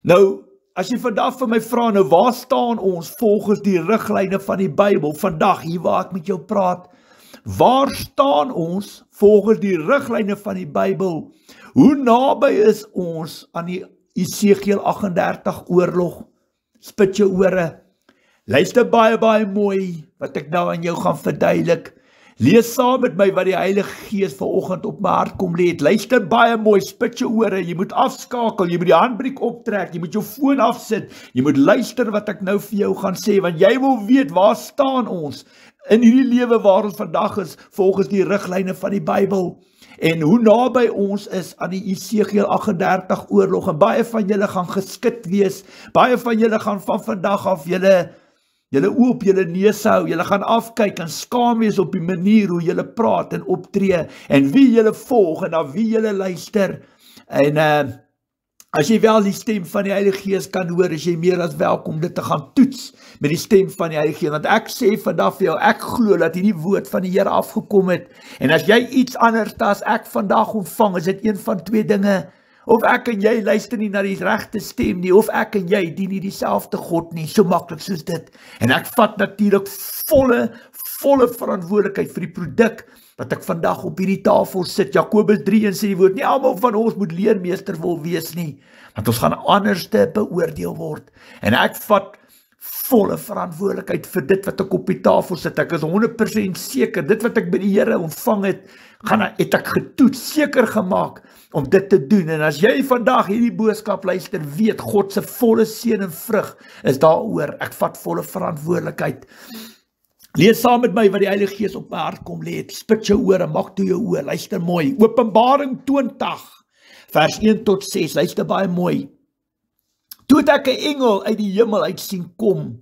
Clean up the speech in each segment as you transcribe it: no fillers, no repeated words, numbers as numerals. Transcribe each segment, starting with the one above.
Nou, as jy vandag vir my vra, nou waar staan ons volgens die riglyne van die Bybel, vandag hier waar ek met jou praat, waar staan ons volgens die riglyne van die Bybel? Hoe naby is ons aan die Esegiel 38 oorlog? Spit jou ore. Luister baie mooi wat ek nou aan jou gaan verduidelik. Lees saam met my wat die Heilige Gees vanoggend op my hart kom lê het. Luister baie mooi, spit jou ore, jy moet afskakel, jy moet die handbriek optrek, jy moet jou foon afsit, jy moet luister wat ek nou vir jou gaan sê, want jy wil weet waar staan ons in hierdie lewe waar ons vandag is, volgens die riglyne van die Bybel, en hoe naby ons is aan die Esegiel 38 oorlog, en baie van julle gaan geskit wees, baie van julle gaan van vandag af julle oë op julle neus hou, julle gaan afkyk en skaam wees op die manier hoe julle praat en optree, en wie julle volg en na wie julle luister, en as jy wel die stem van die Heilige Gees kan hoor, is jy meer as welkom dit te gaan toets met die stem van die Heilige Gees, want ek sê vandag vir jou, ek glo dat hierdie woord van die Here afgekom het, en as jy iets anders as ek vandag ontvang, is dit een van twee dinge, of ek en jy luister nie na die regte stem nie, of ek en jy dien nie dieselfde God nie, so maklik soos dit, en ek vat natuurlik volle verantwoordelikheid vir die produk, wat ek vandag op hierdie tafel sit. Jakobus 3 sê die woord, nie almal van ons moet leermeester wil wees nie, want ons gaan anders te beoordeel word, en ek vat volle verantwoordelikheid vir dit wat ek op die tafel sit. Ek is 100% seker, dit wat ek by die Here ontvang het, het ek getoets, seker gemaak om dit te doen, en as jy vandag hierdie boodskap luister, weet God se volle seën en vrug is daaroor, ek vat volle verantwoordelikheid. Lees saam met my wat die Heilige Gees op my hart kom lê het, spit jou ore, maak toe jou oor, luister mooi, Openbaring 20, vers 1 tot 6, luister baie mooi. Toe het ek 'n engel uit die hemel uit sien kom,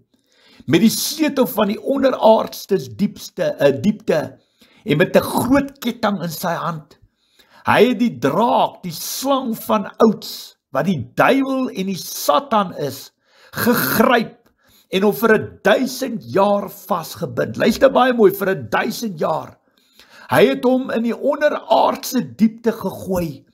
met die sleutel van die onderaardstes diepte, en met 'n groot ketting in sy hand. Hy het die draak, die slang van ouds, wat die duiwel en die Satan is, gegryp, en hom vir 1000 jaar vasgebind. Luister baie mooi, vir 1000 jaar. Hy het hom in die onderaardse diepte gegooi,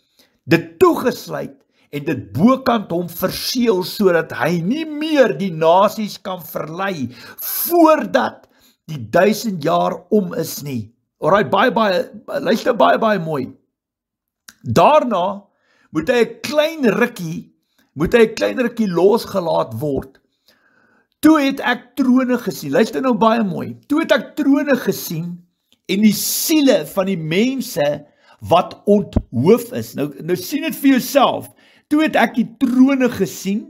dit toegesluit, en dit bokant hom verseël, sodat hy nie meer die nasies kan verlei, voordat die 1000 jaar om is nie. Alright, luister baie mooi. Daarna moet hy 'n klein rukkie losgelaat word. Toe het ek trone gesien, luister nou baie mooi, toe het ek trone gesien, en die siele van die mense wat onthoof is. Nou sien dit vir jouself, toe het ek die trone gesien,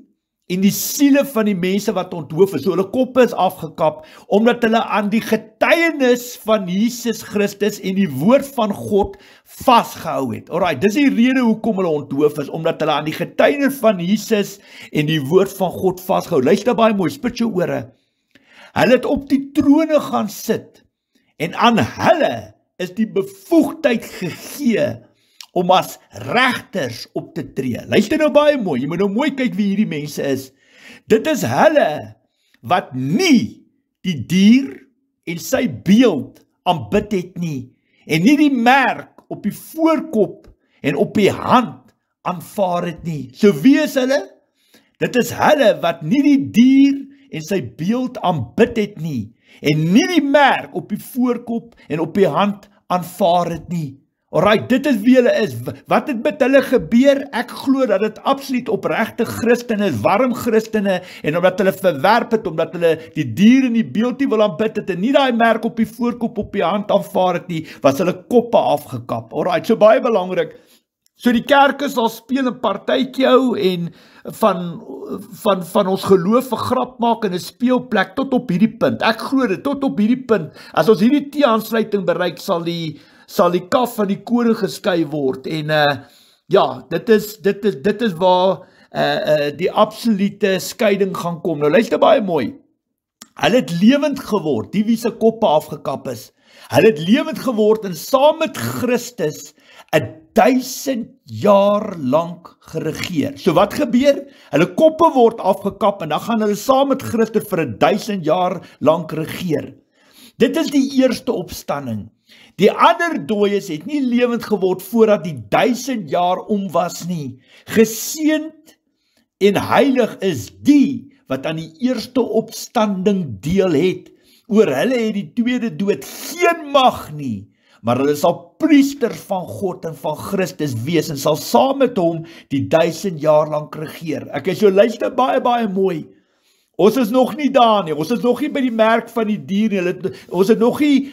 en die siele van die mense wat onthoof is, so hulle koppe is afgekap, omdat hulle aan die getuienis van Jesus Christus en die woord van God vasgehou het. Alright, dis die rede hoekom hulle onthoof is, omdat hulle aan die getuienis van Jesus en die woord van God vasgehou. Luister baie mooi, spit jou ore. Hulle het op die trone gaan sit, en aan hulle is die bevoegdheid gegee om as regters op te tree. Luister nou baie mooi, jy moet nou mooi kyk wie hierdie mense is. Dit is hulle wat nie die dier en sy beeld aanbid het nie, en nie die merk op die voorkop en op die hand aanvaar het nie. So wie is hulle? Dit is hulle wat nie die dier en sy beeld aanbid het nie, en nie die merk op die voorkop en op die hand aanvaar het nie. Alright, dit is wie hulle is. Wat het met hulle gebeur? Ek glo dat dit absoluut opregte Christene is, warm Christene, en omdat hulle verwerp het, omdat hulle die dier en die beeld nie wil aanbid het, en nie daai merk op die voorkop op die hand aanvaar het nie, was hulle koppe afgekap. Alright, so baie belangrik. So die kerke sal speel 'n partytjie hou, en van ons geloof 'n grap maak in 'n speelplek tot op hierdie punt. Ek glo dit, tot op hierdie punt. As ons hierdie T-aansluiting bereik, sal die kaf van die koring geskei word, en dit is waar die absolute skeiding gaan kom. Nou luister baie mooi, hulle het lewend geword, die wie se koppe afgekap is, hulle het lewend geword en saam met Christus 1000 jaar lank geregeer. So wat gebeur? Hulle koppe word afgekap, en dan gaan hulle saam met Christus vir 1000 jaar lank regeer. Dit is die eerste opstanding. Die ander dooies het nie lewend geword voordat die 1000 jaar om was nie. Geseënd en heilig is die wat aan die eerste opstanding deel het. Oor hulle het die tweede dood geen mag nie, maar hulle sal priesters van God en van Christus wees en sal saam met hom die 1000 jaar lank regeer. Ek is jou luister baie mooi. Ons is nog nie daar nie, ons is nog nie by die merk van die dier nie, ons het nog nie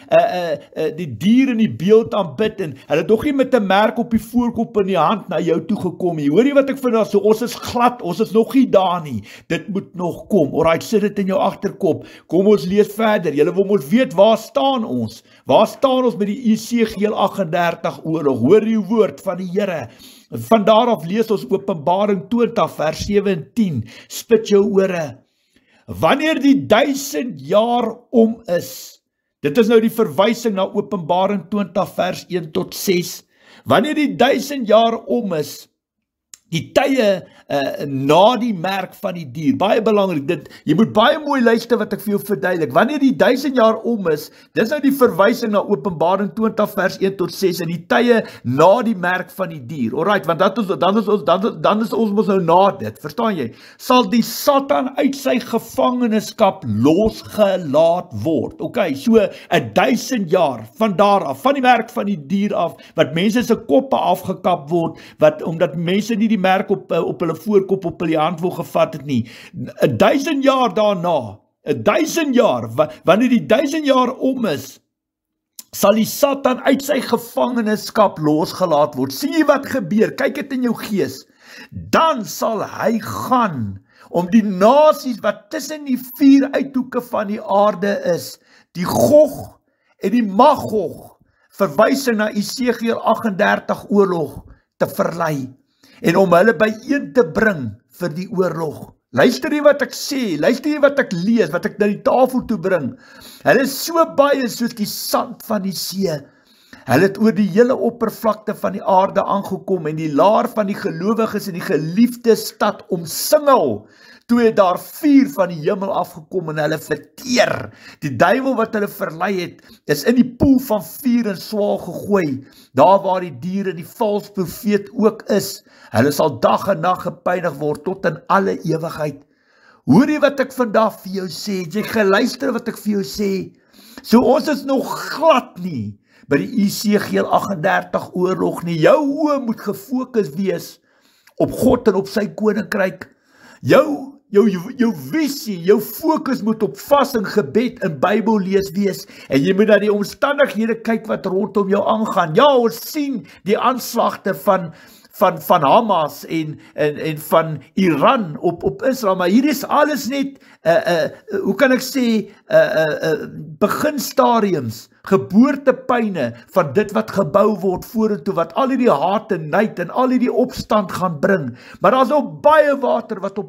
die dier in die beeld aanbid en hulle het nog nie met 'n merk op die voorkop in die hand na jou toe gekom nie. Hoor jy wat ek vandag sê? Ons is glad, ons is nog nie daar nie, dit moet nog kom. Alright, sit dit in jou agterkop, kom ons lees verder. Julle wil ons weet, waar staan ons? Waar staan ons met die Esegiel 38 oorlog? Hoor die woord van die Here. Van daar af lees ons Openbaring 20 vers 7 en 10, spit jou ore. Wanneer die 1000 jaar om is, dit is nou die verwysing na Openbaring 20 vers 1 tot 6, wanneer die 1000 jaar om is, die tye na die merk van die dier, baie belangrik, jy moet baie mooi luister wat ek vir jou verduidelik, wanneer die 1000 jaar om is, dis nou die verwysing na Openbaring 20 vers 1 tot 6, en die tye na die merk van die dier, alright, want dan is ons mos nou na dit, verstaan jy, sal die Satan uit sy gevangenskap losgelaat word, okay, so 1000 jaar, van daar af, van die merk van die dier af, wat mense se koppe afgekap word, omdat mense nie die merk op hulle voorkop op hulle hand wil gevat het nie. 1000 jaar daarna, 1000 jaar, wanneer die 1000 jaar om is, sal die Satan uit sy gevangenskap losgelaat word. Sien jy wat gebeur? Kyk dit in jou gees. Dan sal hy gaan om die nasies wat tussen die 4 uithoeke van die aarde is, die Gog en die Magog, verwysing na Esegiel 38 oorlog, te verlei en om hulle byeen te bring vir die oorlog. Luister jy wat ek sê, luister jy wat ek lees, wat ek na die tafel toe bring. Hulle is so baie soos die sand van die see. Hulle het oor die hele oppervlakte van die aarde aangekom en die laar van die gelowiges in die geliefde stad omsingel. Toe het daar vuur van die hemel afgekom en hulle verteer. Die duiwel wat hulle verlei het, is in die poel van vuur en swaal gegooi, daar waar die dier en die valse profeet ook is. Hulle sal dag en nag gepynig word tot in alle ewigheid. Hoor jy wat ek vandag vir jou sê? Jy geluister wat ek vir jou sê? So ons is nog glad nie by die Esegiel 38 oorlog nie. Jou oë moet gefokus wees op God en op sy koninkryk. Jou visie, jou fokus moet op vas en gebed en Bybel lees wees, en jy moet na die omstandighede kyk wat rondom jou aangaan. Ja, ons sien die aanslagte van Hamas en van Iran op Israel, maar hier is alles net, hoe kan ek sê, beginstadiums, geboortepyne van dit wat gebou word vorentoe, wat al die haat en nyd en al die opstand gaan bring. Maar daar is ook baie water wat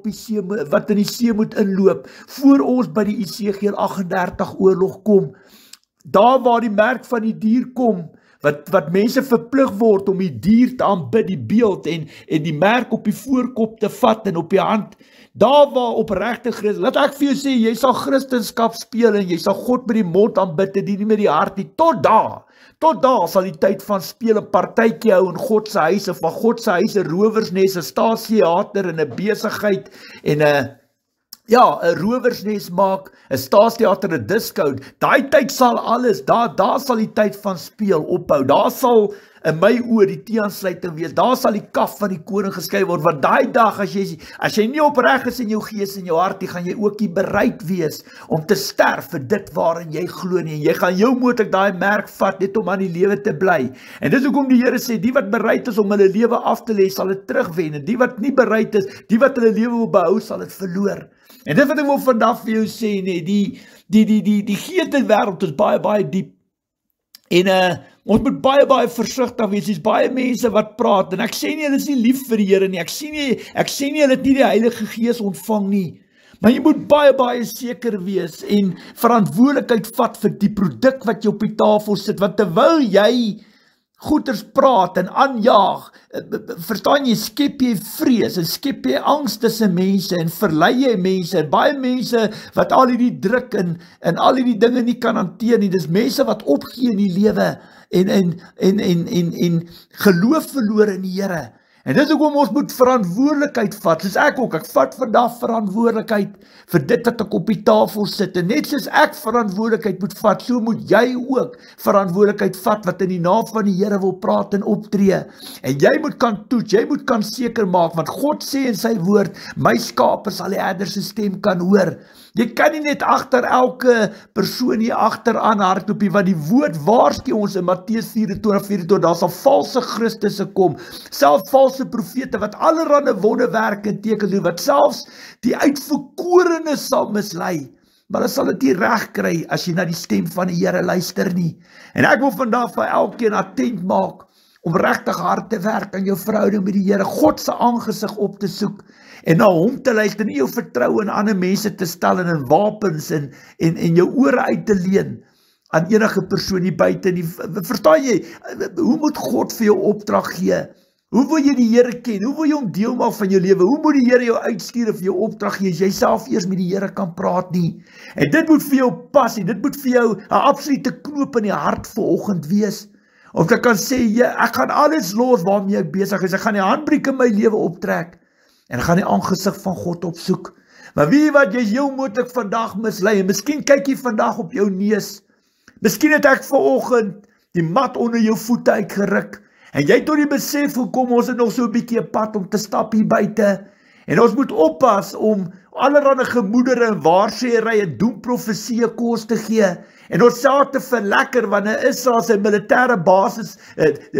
in die see moet inloop, voor ons by die Esegiel 38 oorlog kom. Daar waar die merk van die dier kom, wat mense verplig word om die dier te aanbid, die beeld en die merk op die voorkop te vat en op die hand, daar waar opregte Christen, laat ek vir jou sê, jy sal Christenskap speel en jy sal God met die mond aanbid en nie met die hart nie, tot daar sal die tyd van speel en partytjie hou in God se huise, van God se huise rowersnes, 'n staatstheater en 'n besigheid en 'n rowersnes maak, 'n staatstheater, 'n disco, daai tyd sal alles, daar sal die tyd van speel ophou, daar sal in my oor die teensluiting wees, daar sal die kaf van die koning geskei word, want daai dag, as jy nie opreg is in jou gees en jou hart, gaan jy ook nie bereid wees om te sterf vir dit waarin jy glo nie, en jy gaan jou moontlik daai merk vat, net om aan die lewe te bly, en dis hoekom die Here sê, die wat bereid is om hulle lewe af te lê, sal dit terugwen, en die wat nie bereid is, die wat hulle lewe wil behou, sal dit verloor. En dit wat ek wil vandag vir jou sê, nee, die geesteswêreld is baie diep. En ons moet baie versigtig wees. Daar's baie mense wat praat, en ek sê nie hulle is nie lief vir die Here nie. Ek sê nie hulle het nie die Heilige Gees ontvang nie. Maar jy moet baie seker wees en verantwoordelikheid vat vir die produk wat jy op die tafel sit, want terwyl jy goeders praat en aanjaag, verstaan jy, skep jy vrees en skep jy angs tussen mense en verlei jy mense, en baie mense wat al die druk en al die dinge nie kan hanteer nie, dis mense wat opgee in die lewe en geloof verloor in die Here. En dis hoekom ons moet verantwoordelikheid vat, soos ek ook, ek vat vandag verantwoordelikheid vir dit wat ek op die tafel sit, en net soos ek verantwoordelikheid moet vat, so moet jy ook verantwoordelikheid vat, wat in die naam van die Here wil praat en optree, en jy moet kan toets, jy moet kan seker maak, want God sê in sy woord, my skape sal die herder se stem kan hoor. Jy kan nie net agter elke persoon hier agteraan hardloop nie, want die woord waarsku ons in Matteus 24:24, daar sal valse Christusse kom, selfs valse profete wat allerhande wonderwerke en tekens doen, wat selfs die uitverkorenes sal mislei. Maar hulle sal dit nie reg kry as jy na die stem van die Here luister nie. En ek wil vandag vir elkeen attent maak om regtig hard te werk aan jou verhouding met die Here, God se aangesig op te soek en na hom te luister, nie jou vertroue in ander mense te stel en in wapens en jou ore uit te leen aan enige persoon hier buite nie. Verstaan jy, hoe moet God vir jou opdrag gee? Hoe wil jy die Here ken? Hoe wil jy hom deel maak van jou lewe? Hoe moet die Here jou uitstuur of jou opdrag gee, as jy self eers met die Here kan praat nie? En dit moet vir jou pas, en dit moet vir jou 'n absolute knoop in die hart vanoggend wees. Of ek kan sê, ja, ek gaan alles los waarmee ek besig is, ek gaan die handbriek in my lewe optrek, en ek gaan die aangesig van God opsoek. Maar weet jy wat, jy is heel moontlik vandag mislei, en miskien kyk jy vandag op jou neus, miskien het ek vanoggend die mat onder jou voete uitgeruk, en jy het tot die besef gekom, ons het nog so 'n bietjie 'n pad om te stap hier buite, en ons moet oppas om allerhande gemoedere en waarsêery en doemprofesie kos te gee, en ons self te verlekker, wanneer Israel sy militêre basis,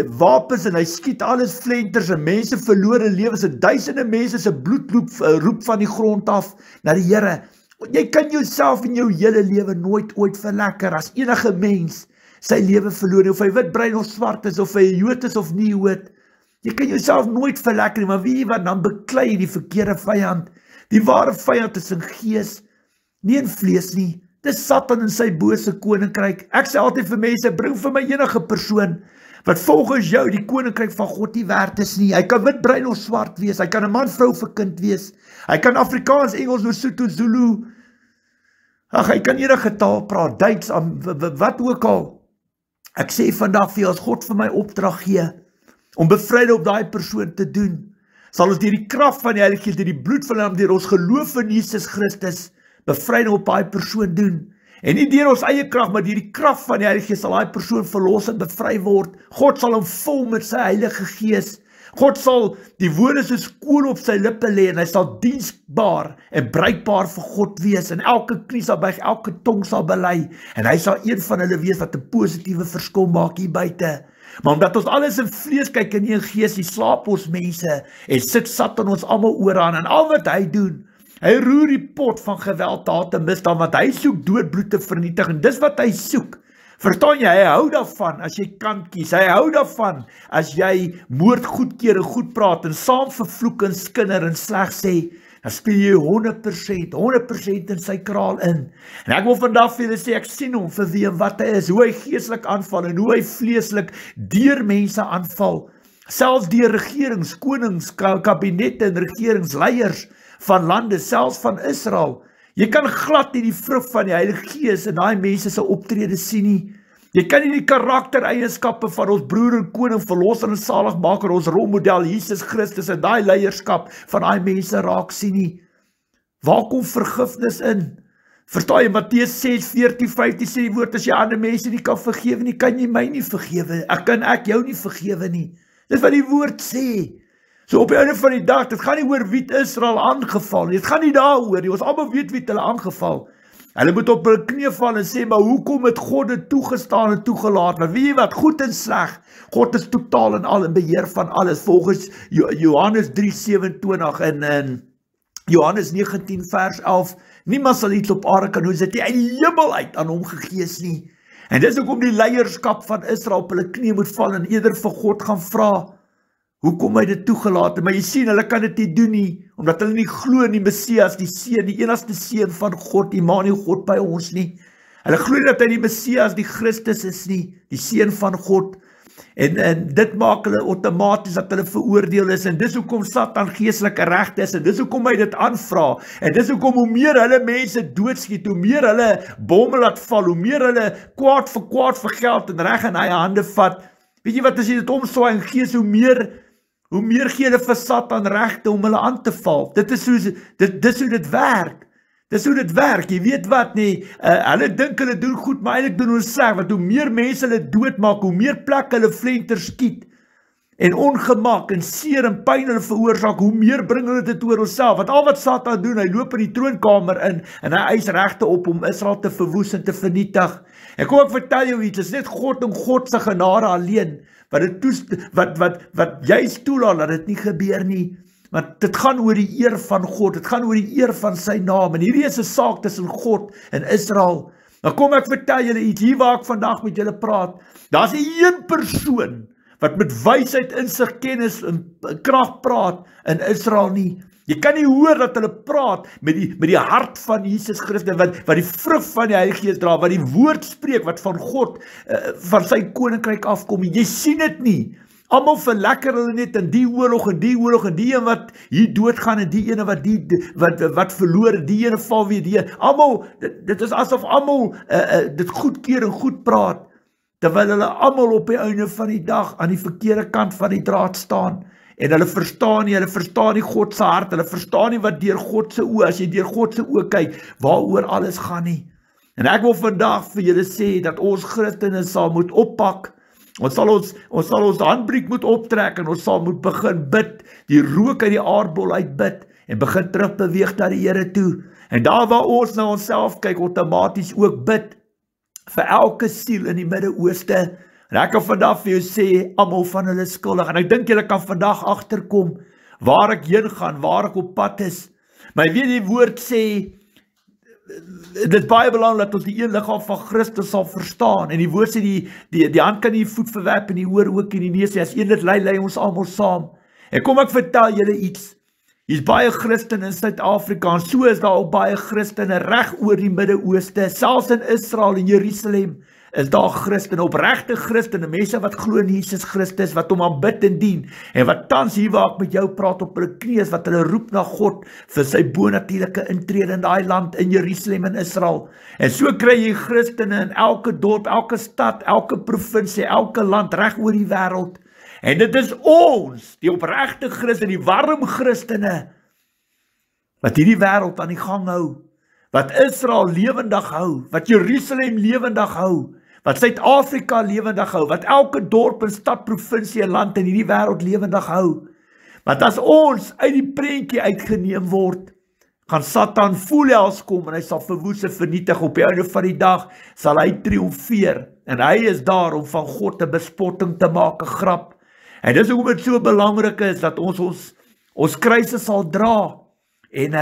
wapens, en hy skiet alles flenters, en mense verlore lewens, en duisende mense se bloed roep van die grond af na die Here. Jy kan jouself in jou hele lewe nooit ooit verlekker, as enige mens sy lewe verloor, of hy wit, bruin of swart is, of hy 'n Jood is of nie Jood. Jy kan jouself nooit verlekker nie, maar weet jy wat, dan beklei jy die verkeerde vyand. Die ware vyand is in gees, nie in vlees nie. Dis Satan in sy bose koninkryk. Ek sê altyd vir mense, bring vir my enige persoon wat volgens jou die koninkryk van God nie werd is nie. Hy kan wit, bruin of swart wees, hy kan 'n man, vrou of 'n kind wees, hy kan Afrikaans, Engels, Lesotho, Zulu, ag, hy kan enige taal praat, Duits, wat ook al. Ek sê vandag vir jou, as God vir my opdrag gee, om bevryde op daai persoon te doen, sal ons deur die krag van die Heilige Gees, deur die bloed van hom, deur ons geloof in Jesus Christus, bevryding op daai persoon doen. En nie deur ons eie krag, maar deur die krag van die Heilige Gees sal daai persoon verlos en bevry word. God sal hom vul met sy Heilige Gees. God sal die woorde soos kool op sy lippe lê, en hy sal diensbaar en bruikbaar vir God wees, en elke knie sal buig, elke tong sal bely, en hy sal een van hulle wees wat 'n positiewe verskil maak hier buite. Maar omdat ons alles in vlees kyk en nie in gees, die slaap ons mense, en sit Satan ons almal oor aan, en al wat hy doen, hy roer die pot van geweld, haat en misdaad, want hy soek dood, bloed te vernietig, en dis wat hy soek. Verstaan jy, hy hou daarvan as jy kan kies, hy hou daarvan as jy moord goedkeur en goed praat, en saam vervloek en skinder en sleg sê, dan speel jy 100% in sy kraal in. En ek wil vandag vir julle sê, ek sien hom vir wie en wat hy is, hoe hy geestelik aanval, en hoe hy vleeslik deur mense aanval, selfs deur regerings, konings, kabinette en regeringsleiers van lande, selfs van Israel. Jy kan glad nie die vrug van die Heilige Gees in daai mense se optrede sien nie. Jy kan nie die karaktereienskappe van ons broer en koning, verlosser en saligmaker, ons rolmodel Jesus Christus, en daai leierskap van daai mense raak sien nie. Waar kom vergifnis in? Verstaan jy, Matteus 6:14-15 sê die woord, as jy ander mense nie kan vergewe nie, kan jy my nie vergewe. Kan ek jou nie vergewe nie. Dis wat die woord sê. So op die einde van die dag, dit gaan nie oor wie Israel aangeval nie, dit gaan nie daaroor nie, ons almal weet wie hulle aangeval. Hulle moet op hulle knie val en sê, maar hoekom het God dit toegestaan en toegelaat? Maar weet jy wat, goed en sleg, God is totaal en al in beheer van alles, volgens Johannes 3:27 en Johannes 19 vers 11, niemand sal iets op aarde kan doen, dit uit die hemel uit aan hom gegee is nie. En dis hoekom die leierskap van Israel op hulle knie moet val en eerder vir God gaan vra, hoekom hy dit toegelaat? Maar jy sien, hulle kan dit nie doen nie, omdat hulle nie glo in die Messias, die seun, die enigste seun van God, Immanuel, God by ons nie. Hulle glo nie dat hy die Messias, die Christus is nie, die seun van God. En dit maak hulle outomaties dat hulle veroordeel is, en dis hoekom Satan geestelike regte is, en dis hoekom hy dit aanvra, en dis hoekom hoe meer hulle mense doodskiet, hoe meer hulle bomme laat val, hoe meer hulle kwaad vir geld en reg in eie hande vat. Weet jy wat, as jy dit omswaai en gees, hoe meer hoe meer gee hulle vir Satan regte om hulle aan te val. Dis hoe dit werk. Dis hoe dit werk, jy weet wat nie, hulle dink hulle doen goed, maar eintlik doen hulle sleg, want hoe meer mense hulle doodmaak, hoe meer plek hulle flenter skiet, en ongemak, en seer en pyn hulle veroorsaak, hoe meer bring hulle dit oor onsself, want al wat Satan doen, hy loop in die troonkamer in, en hy eis regte op om Israel te verwoes en te vernietig. En kom ek vertel jou iets, is net God en God se genade alleen, wat juist toelaat dat dit nie gebeur nie, want dit gaan oor die eer van God, dit gaan oor die eer van sy naam, en hierdie is 'n saak tussen God en Israel. Nou kom ek vertel julle iets, hier waar ek vandag met julle praat, daar's een persoon, wat met wysheid, insig, kennis en krag praat in Israel nie. Jy kan nie hoor dat hulle praat met die hart van Jesus Christus, wat die vrug van die Heilige Gees dra, wat die woord spreek, wat van God, van sy koninkryk afkom. Jy sien dit nie. Almal verlekker hulle net in die oorlog, en die een wat hier doodgaan, en die ene wat verloor, die ene val weer, die ene. Almal, dit is asof almal dit goedkeur en goed praat, terwyl hulle almal op die einde van die dag aan die verkeerde kant van die draad staan, en hulle verstaan nie God se hart, hulle verstaan nie wat deur God se oë, as jy deur God se oë kyk, waaroor alles gaan nie. En ek wil vandag vir julle sê, dat ons Christene sal moet oppak, ons sal ons handbriek moet optrek, en ons sal moet begin bid, die rook uit die aardbol uitbid, en begin terugbeweeg na die Here toe, en daar waar ons na onsself kyk, outomaties ook bid, vir elke siel in die Midde-Ooste, en ek kan vandag vir jou sê, almal van hulle skuldig, en ek dink julle kan vandag agterkom, waar ek heen gaan, waar ek op pad is, maar jy weet die woord sê, dit is baie belangrik dat ons die een liggaam van Christus sal verstaan, en die woord sê, die hand kan nie die voet verwerp, en die oor ook in die neus, as een dit lei ons almal saam, en kom ek vertel julle iets, hier's baie Christene in Suid-Afrika, en so is daar ook baie Christene reg oor die Midde-Ooste, selfs in Israel en Jerusalem, is daar Christene, opregte Christene, mense wat glo in Jesus Christus, wat hom aanbid en dien, en wat tans hier waar ek met jou praat op hulle knieë, wat hulle roep na God, vir sy bonatuurlike intrede in daai land, in Jerusalem en Israel, en so kry jy Christene in elke dorp, elke stad, elke provinsie, elke land, reg oor die wêreld, en dit is ons, die opregte Christene, die warm Christene, wat hierdie wêreld aan die gang hou, wat Israel lewendig hou, wat Jerusalem lewendig hou, wat Suid-Afrika lewendig hou, wat elke dorp en stad, provinsie en land in hierdie wêreld lewendig hou. Want as ons uit die prentjie uitgeneem word, gaan Satan voelhels kom en hy sal verwoes en vernietig. Op die einde van die dag sal hy triomfeer, en hy is daar om van God 'n bespotting te maak, 'n grap. En dis hoekom dit so belangrik is dat ons kruise sal dra, en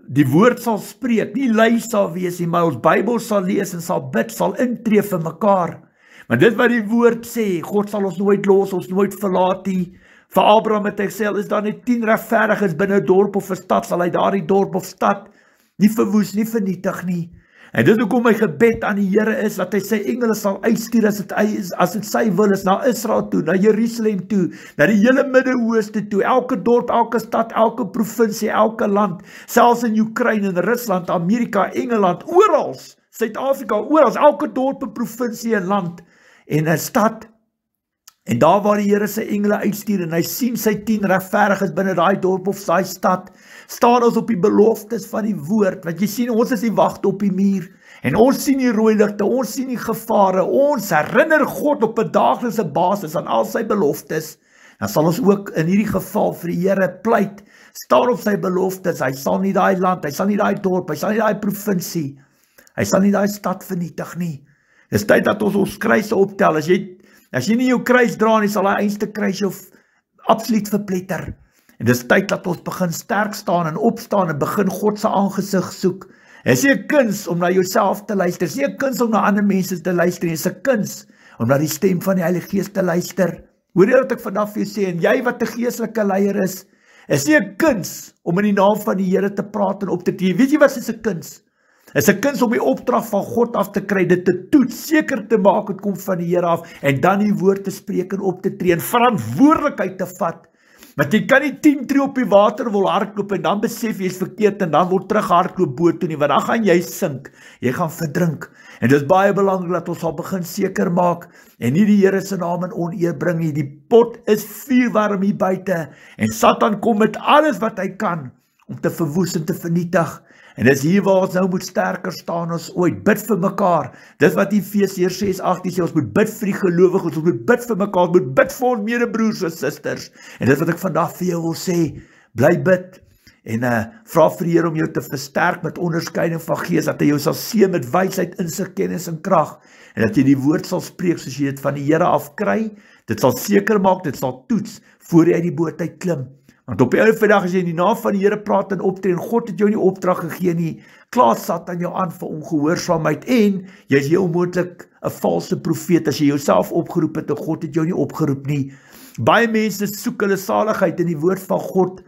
die woord sal spreek, nie lui sal wees nie, maar ons Bybel sal lees en sal bid, sal intree vir mekaar. Maar dit wat die woord sê, God sal ons nooit los, ons nooit verlaat nie. Vir Abraham het hy gesê, is daar net 10 regverdiges binne 'n dorp of 'n stad, sal hy daardie dorp of stad nie verwoes, nie vernietig nie. En dit hoekom my gebed aan die Here is, dat hy sy engele sal uitstuur as dit sy wil is, na Israel toe, na Jerusalem toe, na die hele Midde-Ooste toe, elke dorp, elke stad, elke provinsie, elke land, selfs in Oekraïne, in Rusland, Amerika, Engeland, oral, Suid-Afrika, oral, elke dorp, provinsie en land, en 'n stad, en daar waar die Here sy engele uitstuur, en hy sien sy 10 regverdiges binne daai dorp of daai stad, staan ons op die beloftes van die woord, want jy sien, ons is die wagte op die muur, en ons sien die rooi ligte, ons sien die gevare, ons herinner God op 'n daaglikse basis aan al sy beloftes, dan sal ons ook in hierdie geval vir die Here pleit, staan op sy beloftes, hy sal nie daai land, hy sal nie daai dorp, hy sal nie daai provinsie, hy sal nie daai stad vernietig nie. Dis tyd dat ons kruise optel, as jy nie jou kruis dra nie, sal hy einste kruis jou absoluut verpletter. En dis tyd dat ons begin sterk staan en opstaan en begin God se aangesig soek. Dit is nie 'n kuns om na jouself te luister, dit is nie 'n kuns om na ander mense te luister, dit is 'n kuns om na die stem van die Heilige Gees te luister. Hoor jy wat ek vandag vir jou sê, en jy wat 'n geestelike leier is nie 'n kuns om in die naam van die Here te praat en op te tree. Weet jy wat is 'n kuns? Is 'n kuns om die opdrag van God af te kry, dit te toets, seker te maak het kom van die Here af, en dan die woord te spreek en op te tree, en verantwoordelikheid te vat, Want jy kan nie 10 tree op die water wil hardloop en dan besef jy is verkeerd en dan wil terug hardloop boot toe nie, want dan gaan jy sink, jy gaan verdrink. En dit is baie belangrik dat ons sal begin seker maak en nie die Here se naam in oneer bring nie. Die pot is vuurwarm hier buite en Satan kom met alles wat hy kan om te verwoes en te vernietig. En dis hier waar ons nou moet sterker staan as ooit. Bid vir mekaar. Dis wat Efesiërs 6:18 sê, ons moet bid vir die gelowiges, ons moet bid vir mekaar, ons moet bid vir ons medebroers en susters. En dis wat ek vandag vir jou wil sê, bly bid. En vra vir die Here om jou te versterk met onderskeiding van gees, dat hy jou sal seën met wysheid, insig, kennis en krag, en dat jy die woord sal spreek soos jy dit van die Here af kry. Dit sal seker maak, dit sal toets voor jy uit die boot uit klim. Want op die ou vandag as jy in die naam van die Here praat en optree en God het jou nie opdrag gegee nie, klaar Satan jou aan vir ongehoorsaamheid en jy is heel moontlik 'n valse profeet as jy jouself opgeroep het en God het jou nie opgeroep nie. Baie mense soek hulle saligheid in die woord van God.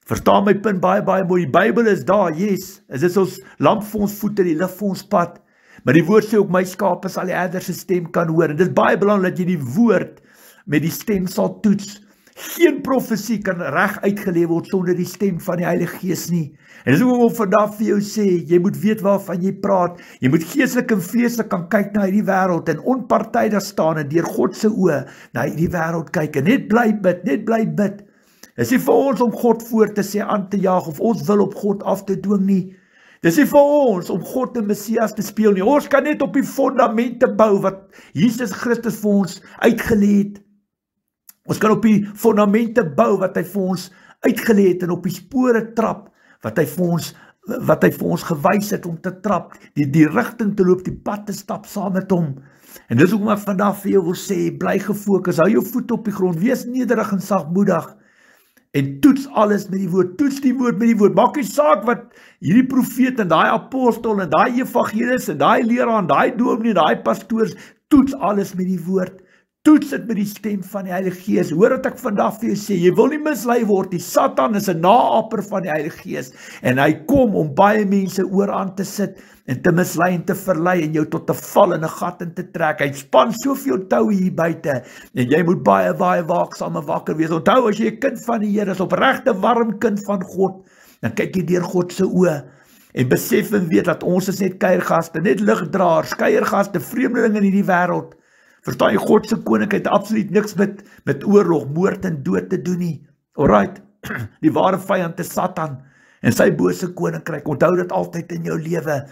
Verstaan my punt baie mooi. Die Bybel is daar, yes. Dit is ons lamp vir ons voete, die lig vir ons pad. Maar die woord sê ook my skape sal die herder se stem kan hoor. En dit is baie belangrik dat jy die woord met die stem sal toets. Geen profesie kan reg uitgeleef word sonder die stem van die Heilige Gees nie. En dis hoe ek vandag vir jou sê, jy moet weet waarvan jy praat. Jy moet geestelik en vleeslik kan kyk na hierdie wêreld en onpartydig staan en deur God se oë na hierdie wêreld kyk en net bly bid, net bly bid. Dis nie vir ons om God voor te sê aan te jaag of ons wil op God af te dwing nie. Dis nie vir ons om God en Messias te speel nie. Ons kan net op die fondamente bou wat Jesus Christus vir ons uitgelê het. Ons kan op die fondamente bou wat hy vir ons uitgelê het en op die spore trap wat hy vir ons gewys het om te trap, die rigting te loop, die pad te stap saam met hom. En dis hoekom ek vandag vir jou wil sê, bly gefokus, hou jou voet op die grond, wees nederig en sagmoedig. En toets alles met die woord, toets die woord met die woord, maak nie saak wat hierdie profeet en daai apostel en daai evangelis en daai leraar en daai dominee en daai pastoors, toets alles met die woord, toets dit met die stem van die Heilige Gees. Hoor wat ek vandag vir jou sê, jy wil nie mislei word, die Satan is 'n naaper van die Heilige Gees, en hy kom om baie mense oor aan te sit, en te mislei en te verlei, en jou tot 'n val en 'n gat in te trek. Hy span soveel toue hier buite, en jy moet baie waaksaam en wakker wees. Onthou, as jy 'n kind van die Here is, opregte warm kind van God, dan kyk jy deur God se oë, en besef en weet dat ons is net kuiergaste, net ligdraers, kuiergaste, vreemdelinge in hierdie wêreld. Verstaan jy, God se koninkryk het absoluut niks met oorlog, moord en dood te doen nie. Alright, die ware vyand is Satan en sy bose koninkryk. Onthou dit altyd in jou lewe.